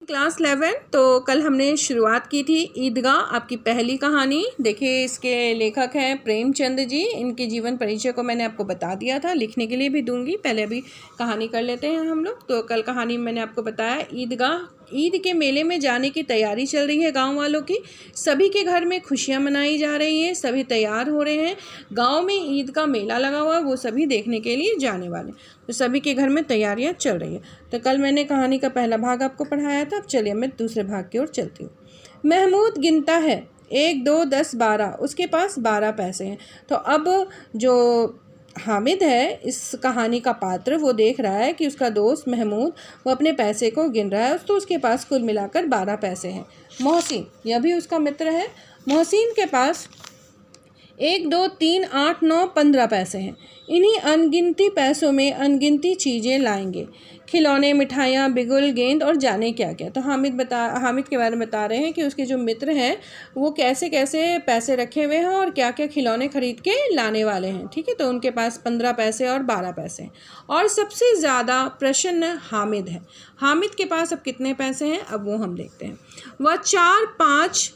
Class 11। तो कल हमने शुरुआत की थी ईदगाह आपकी पहली कहानी। देखिए इसके लेखक हैं प्रेमचंद जी। इनके जीवन परिचय को मैंने आपको बता दिया था, लिखने के लिए भी दूंगी। पहले अभी कहानी कर लेते हैं हम लोग। तो कल कहानी में मैंने आपको बताया ईदगाह, ईद के मेले में जाने की तैयारी चल रही है गांव वालों की। सभी के घर में खुशियां मनाई जा रही हैं, सभी तैयार हो रहे हैं। गांव में ईद का मेला लगा हुआ है, वो सभी देखने के लिए जाने वाले। तो सभी के घर में तैयारियां चल रही है। तो कल मैंने कहानी का पहला भाग आपको पढ़ाया था। अब चलिए मैं दूसरे भाग की ओर चलती हूँ। महमूद गिनता है 1 2 10 12, उसके पास 12 पैसे हैं। तो अब जो हामिद है इस कहानी का पात्र, वो देख रहा है कि उसका दोस्त महमूद वो अपने पैसे को गिन रहा है। तो उसके पास कुल मिलाकर 12 पैसे हैं। मोहसिन, यह भी उसका मित्र है। मोहसिन के पास 1 2 3 8 9 15 पैसे हैं। इन्हीं अनगिनती पैसों में अनगिनती चीज़ें लाएंगे, खिलौने, मिठाइयाँ, बिगुल, गेंद और जाने क्या क्या। तो हामिद के बारे में बता रहे हैं कि उसके जो मित्र हैं वो कैसे कैसे पैसे रखे हुए हैं और क्या क्या खिलौने खरीद के लाने वाले हैं। ठीक है, तो उनके पास 15 पैसे और 12 पैसे हैं। और सबसे ज़्यादा प्रसन्न हामिद है। हामिद के पास अब कितने पैसे हैं, अब वो हम देखते हैं। वह 4-5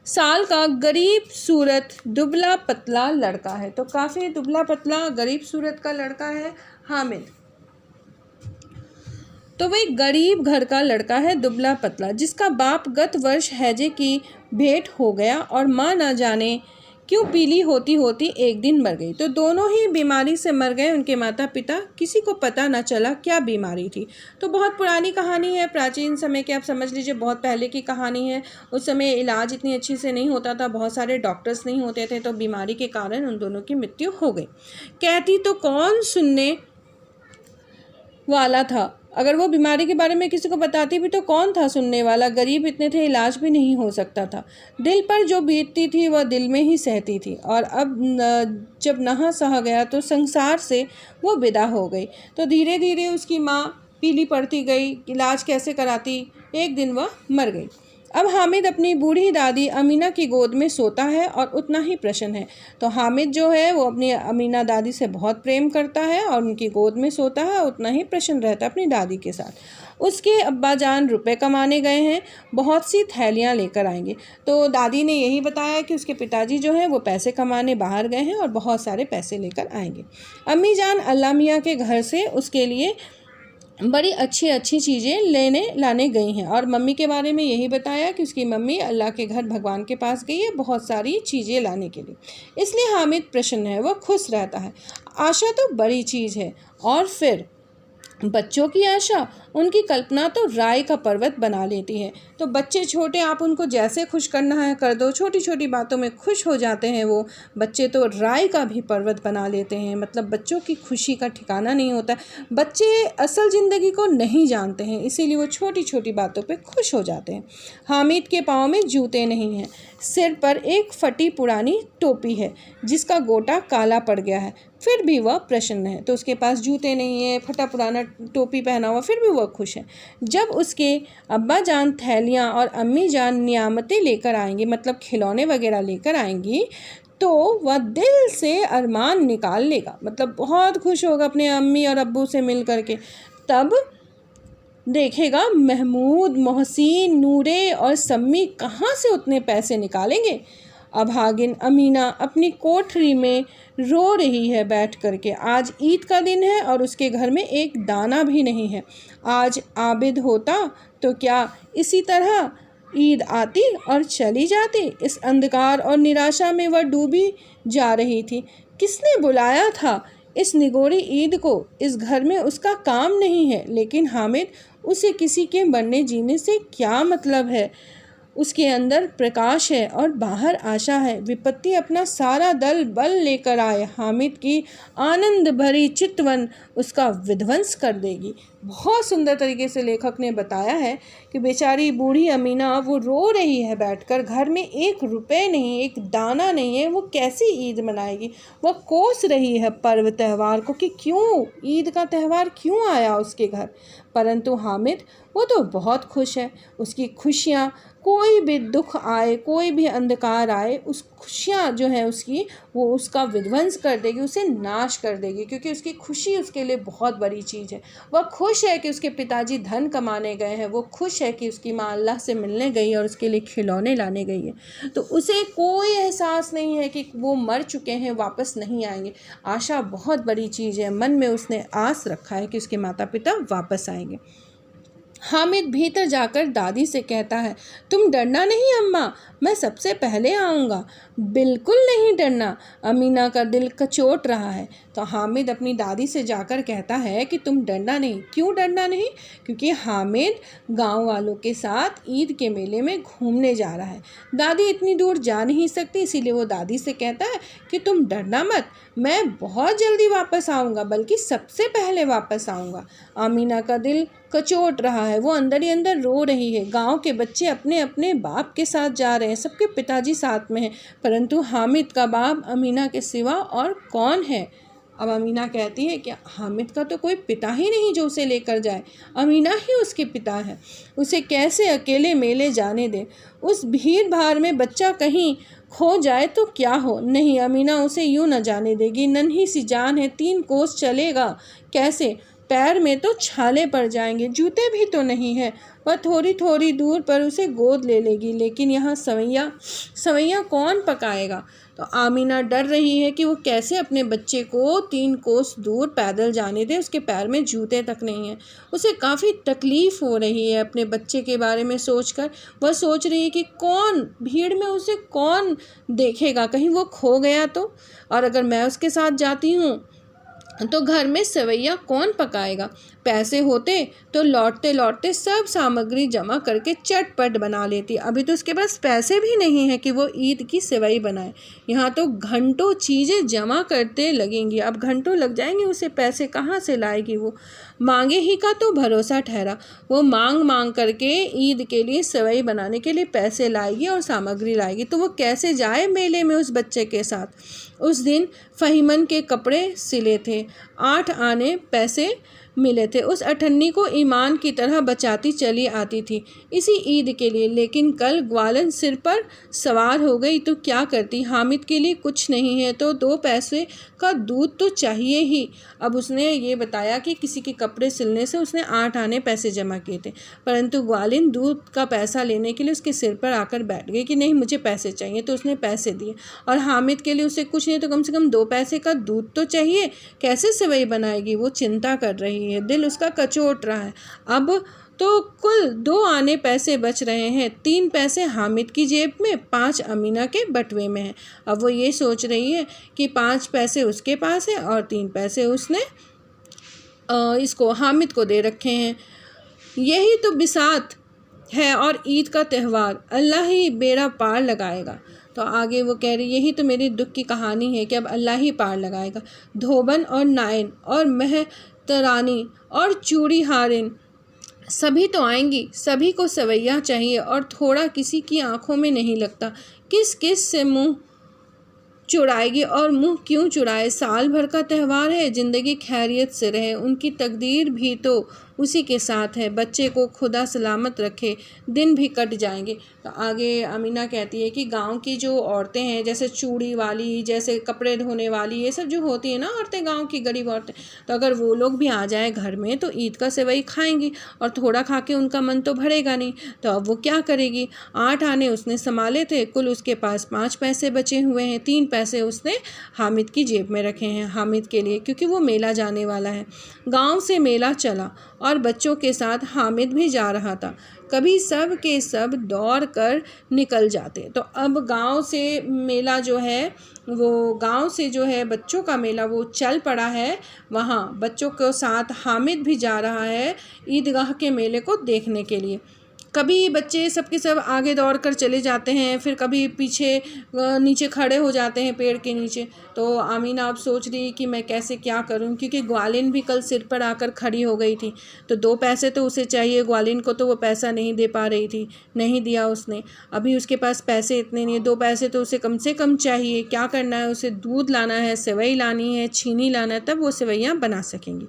साल का गरीब सूरत दुबला पतला लड़का है। तो काफ़ी दुबला पतला गरीब सूरत का लड़का है हामिद। तो वह एक गरीब घर का लड़का है, दुबला पतला, जिसका बाप गत वर्ष हैजे की भेंट हो गया और माँ न जाने क्यों पीली होती होती एक दिन मर गई। तो दोनों ही बीमारी से मर गए उनके माता पिता। किसी को पता न चला क्या बीमारी थी। तो बहुत पुरानी कहानी है, प्राचीन समय की, आप समझ लीजिए बहुत पहले की कहानी है। उस समय इलाज इतनी अच्छी से नहीं होता था, बहुत सारे डॉक्टर्स नहीं होते थे, तो बीमारी के कारण उन दोनों की मृत्यु हो गई। कहती तो कौन सुनने वाला था, अगर वो बीमारी के बारे में किसी को बताती भी तो कौन था सुनने वाला। गरीब इतने थे, इलाज भी नहीं हो सकता था। दिल पर जो बीतती थी वह दिल में ही सहती थी। और अब जब नहा सहा गया तो संसार से वो विदा हो गई। तो धीरे धीरे उसकी माँ पीली पड़ती गई, इलाज कैसे कराती, एक दिन वह मर गई। अब हामिद अपनी बूढ़ी दादी अमीना की गोद में सोता है और उतना ही प्रसन्न है। तो हामिद जो है वो अपनी अमीना दादी से बहुत प्रेम करता है और उनकी गोद में सोता है, उतना ही प्रसन्न रहता है अपनी दादी के साथ। उसके अब्बा जान रुपए कमाने गए हैं, बहुत सी थैलियाँ लेकर आएंगे। तो दादी ने यही बताया कि उसके पिताजी जो हैं वो पैसे कमाने बाहर गए हैं और बहुत सारे पैसे लेकर आएंगे। अम्मी जान अल्लाह मियाँ के घर से उसके लिए बड़ी अच्छी अच्छी चीज़ें लाने गई हैं। और मम्मी के बारे में यही बताया कि उसकी मम्मी अल्लाह के घर भगवान के पास गई है बहुत सारी चीज़ें लाने के लिए। इसलिए हामिद प्रसन्न है, वह खुश रहता है। आशा तो बड़ी चीज़ है। और फिर बच्चों की आशा, उनकी कल्पना तो राय का पर्वत बना लेती है। तो बच्चे छोटे, आप उनको जैसे खुश करना है कर दो, छोटी छोटी बातों में खुश हो जाते हैं वो बच्चे, तो राय का भी पर्वत बना लेते हैं। मतलब बच्चों की खुशी का ठिकाना नहीं होता। बच्चे असल ज़िंदगी को नहीं जानते हैं, इसीलिए वो छोटी छोटी बातों पे खुश हो जाते हैं। हामिद के पाँव में जूते नहीं हैं, सिर पर एक फटी पुरानी टोपी है जिसका गोटा काला पड़ गया है, फिर भी वह प्रसन्न है। तो उसके पास जूते नहीं है, फटा पुराना टोपी पहना हुआ, फिर भी वह खुश है। जब उसके अब्बा जान थैलियाँ और अम्मी जान नियामतें लेकर आएंगी, मतलब खिलौने वगैरह लेकर आएंगी, तो वह दिल से अरमान निकाल लेगा, मतलब बहुत खुश होगा अपने अम्मी और अब्बू से मिल करके। तब देखेगा महमूद, मोहसिन, नूरे और सम्मी कहाँ से उतने पैसे निकालेंगे। अभागिन अमीना अपनी कोठरी में रो रही है बैठ करके। आज ईद का दिन है और उसके घर में एक दाना भी नहीं है। आज आबिद होता तो क्या इसी तरह ईद आती और चली जाती। इस अंधकार और निराशा में वह डूबी जा रही थी। किसने बुलाया था इस निगोरी ईद को। इस घर में उसका काम नहीं है, लेकिन हामिद, उसे किसी के मरने जीने से क्या मतलब है। उसके अंदर प्रकाश है और बाहर आशा है। विपत्ति अपना सारा दल बल लेकर आए, हामिद की आनंद भरी चितवन उसका विध्वंस कर देगी। बहुत सुंदर तरीके से लेखक ने बताया है कि बेचारी बूढ़ी अमीना वो रो रही है बैठकर, घर में 1 रुपए नहीं, एक दाना नहीं है, वो कैसी ईद मनाएगी। वह कोस रही है पर्व त्यौहार को कि क्यों ईद का त्यौहार क्यों आया उसके घर। परंतु हामिद वो तो बहुत खुश है। उसकी खुशियाँ, कोई भी दुख आए, कोई भी अंधकार आए, उस खुशियाँ जो है उसकी, वो उसका विध्वंस कर देगी, उसे नाश कर देगी, क्योंकि उसकी खुशी उसके लिए बहुत बड़ी चीज़ है। वह खुश है कि उसके पिताजी धन कमाने गए हैं, वो खुश है कि उसकी माँ अल्लाह से मिलने गई है और उसके लिए खिलौने लाने गई है। तो उसे कोई एहसास नहीं है कि वो मर चुके हैं, वापस नहीं आएंगे। आशा बहुत बड़ी चीज़ है, मन में उसने आस रखा है कि उसके माता पिता वापस आएंगे। हामिद भीतर जाकर दादी से कहता है, तुम डरना नहीं अम्मा, मैं सबसे पहले आऊँगा। बिल्कुल नहीं डरना, अमीना का दिल कचोट रहा है। तो हामिद अपनी दादी से जाकर कहता है कि तुम डरना नहीं। क्यों डरना नहीं? क्योंकि हामिद गांव वालों के साथ ईद के मेले में घूमने जा रहा है। दादी इतनी दूर जा नहीं सकती, इसीलिए वो दादी से कहता है कि तुम डरना मत, मैं बहुत जल्दी वापस आऊँगा, बल्कि सबसे पहले वापस आऊँगा। अमीना का दिल कचोट रहा है, वो अंदर ही अंदर रो रही है। गांव के बच्चे अपने अपने बाप के साथ जा रहे हैं, सबके पिताजी साथ में हैं, परंतु हामिद का बाप अमीना के सिवा और कौन है? अब अमीना कहती है कि हामिद का तो कोई पिता ही नहीं जो उसे लेकर जाए, अमीना ही उसके पिता है। उसे कैसे अकेले मेले जाने दे? उस भीड़ भाड़ में बच्चा कहीं खो जाए तो क्या हो? नहीं, अमीना उसे यूं न जाने देगी। नन्ही सी जान है, 3 कोस चलेगा कैसे? पैर में तो छाले पड़ जाएंगे, जूते भी तो नहीं है। वह थोड़ी थोड़ी दूर पर उसे गोद ले लेगी, लेकिन यहाँ सवैया कौन पकाएगा? तो आमीना डर रही है कि वो कैसे अपने बच्चे को 3 कोस दूर पैदल जाने दे, उसके पैर में जूते तक नहीं है। उसे काफ़ी तकलीफ़ हो रही है अपने बच्चे के बारे में सोचकर। वह सोच रही है कि कौन भीड़ में उसे कौन देखेगा, कहीं वो खो गया तो? और अगर मैं उसके साथ जाती हूँ तो घर में सेवैया कौन पकाएगा? पैसे होते तो लौटते लौटते सब सामग्री जमा करके चटपट बना लेती। अभी तो उसके पास पैसे भी नहीं है कि वो ईद की सेवई बनाए। यहाँ तो घंटों चीज़ें जमा करते लगेंगी, अब घंटों लग जाएंगे, उसे पैसे कहाँ से लाएगी? वो मांगे ही का तो भरोसा ठहरा। वो मांग मांग करके ईद के लिए सेवई बनाने के लिए पैसे लाएगी और सामग्री लाएगी, तो वो कैसे जाए मेले में उस बच्चे के साथ? उस दिन फ़हीमन के कपड़े सिले थे, 8 आने पैसे मिले थे। उस अठन्नी को ईमान की तरह बचाती चली आती थी इसी ईद के लिए, लेकिन कल ग्वालन सिर पर सवार हो गई तो क्या करती? हामिद के लिए कुछ नहीं है तो 2 पैसे का दूध तो चाहिए ही। अब उसने ये बताया कि किसी के कपड़े सिलने से उसने 8 आने पैसे जमा किए थे, परंतु ग्वालिन दूध का पैसा लेने के लिए उसके सिर पर आकर बैठ गई कि नहीं, मुझे पैसे चाहिए। तो उसने पैसे दिए, और हामिद के लिए उसे कुछ नहीं तो कम से कम 2 पैसे का दूध तो चाहिए। कैसे सेवई बनाएगी? वो चिंता कर रही है, दिल उसका कचोट रहा है। अब तो कुल 2 आने पैसे बच रहे हैं, 3 पैसे हामिद की जेब में, 5 अमीना के बटुए में हैं। अब वो ये सोच रही है कि 5 पैसे उसके पास है और 3 पैसे उसने इसको हामिद को दे रखे हैं। यही तो बिसात है और ईद का त्यौहार, अल्लाह ही बेड़ा पार लगाएगा। तो आगे वो कह रही, यही तो मेरी दुख की कहानी है कि अब अल्लाह ही पार लगाएगा। धोबन और नायन और महतरानी और चूड़ी हारिन सभी तो आएंगी, सभी को सवैया चाहिए, और थोड़ा किसी की आंखों में नहीं लगता। किस किस से मुंह चुराएगी, और मुंह क्यों चुराए? साल भर का त्यौहार है, ज़िंदगी खैरियत से रहे। उनकी तकदीर भी तो उसी के साथ है। बच्चे को खुदा सलामत रखे, दिन भी कट जाएंगे। तो आगे अमीना कहती है कि गांव की जो औरतें हैं, जैसे चूड़ी वाली, जैसे कपड़े धोने वाली, ये सब जो होती है ना औरतें, गांव की गरीब औरतें, तो अगर वो लोग भी आ जाए घर में तो ईद का सेवई खाएंगी, और थोड़ा खा के उनका मन तो भरेगा नहीं। तो अब वो क्या करेगी? 8 आने उसने संभाले थे, कुल उसके पास 5 पैसे बचे हुए हैं। 3 पैसे उसने हामिद की जेब में रखे हैं, हामिद के लिए, क्योंकि वो मेला जाने वाला है। गाँव से मेला चला और बच्चों के साथ हामिद भी जा रहा था। कभी सब के सब दौड़ कर निकल जाते। तो अब गांव से मेला जो है, वो गांव से जो है बच्चों का मेला वो चल पड़ा है। वहाँ बच्चों के साथ हामिद भी जा रहा है ईदगाह के मेले को देखने के लिए। कभी बच्चे सब के सब आगे दौड़ कर चले जाते हैं, फिर कभी पीछे नीचे खड़े हो जाते हैं पेड़ के नीचे। तो आमीना अब सोच रही कि मैं कैसे क्या करूं, क्योंकि ग्वालिन भी कल सिर पर आकर खड़ी हो गई थी, तो 2 पैसे तो उसे चाहिए। ग्वालिन को तो वो पैसा नहीं दे पा रही थी, नहीं दिया उसने। अभी उसके पास पैसे इतने नहीं है, 2 पैसे तो उसे कम से कम चाहिए। क्या करना है? उसे दूध लाना है, सेवई लानी है, छीनी लाना है, तब वो सेवैयाँ बना सकेंगी।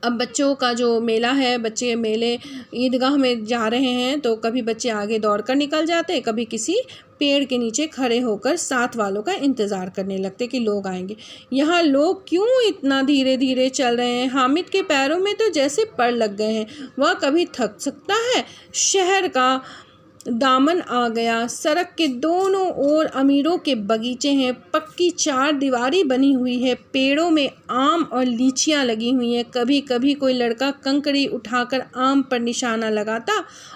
अब बच्चों का जो मेला है, बच्चे मेले ईदगाह में जा रहे हैं, तो कभी बच्चे आगे दौड़कर निकल जाते, कभी किसी पेड़ के नीचे खड़े होकर साथ वालों का इंतज़ार करने लगते कि लोग आएंगे। यहाँ लोग क्यों इतना धीरे धीरे चल रहे हैं? हामिद के पैरों में तो जैसे पड़ लग गए हैं। वह कभी थक सकता है? शहर का दामन आ गया। सड़क के दोनों ओर अमीरों के बगीचे हैं, पक्की चार दीवारी बनी हुई है, पेड़ों में आम और लीचियां लगी हुई हैं। कभी कभी कोई लड़का कंकड़ी उठाकर आम पर निशाना लगाता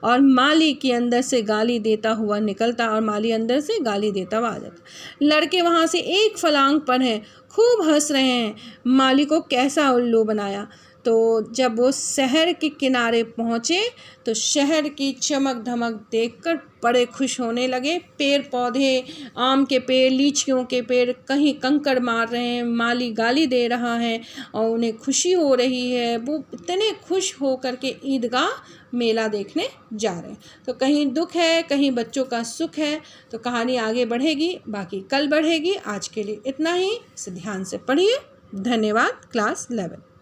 और माली के अंदर से गाली देता हुआ निकलता और माली अंदर से गाली देता हुआ आ जाता। लड़के वहाँ से एक फलांग पर हैं, खूब हंस रहे हैं। माली को कैसा उल्लू बनाया। तो जब वो शहर के किनारे पहुँचे तो शहर की चमक धमक देखकर बड़े खुश होने लगे। पेड़ पौधे, आम के पेड़, लीचियों के पेड़ कहीं कंकड़ मार रहे हैं, माली गाली दे रहा है और उन्हें खुशी हो रही है। वो इतने खुश हो कर के ईदगाह मेला देखने जा रहे हैं। तो कहीं दुख है, कहीं बच्चों का सुख है। तो कहानी आगे बढ़ेगी, बाकी कल बढ़ेगी। आज के लिए इतना ही। इसे ध्यान से पढ़िए। धन्यवाद। क्लास 11।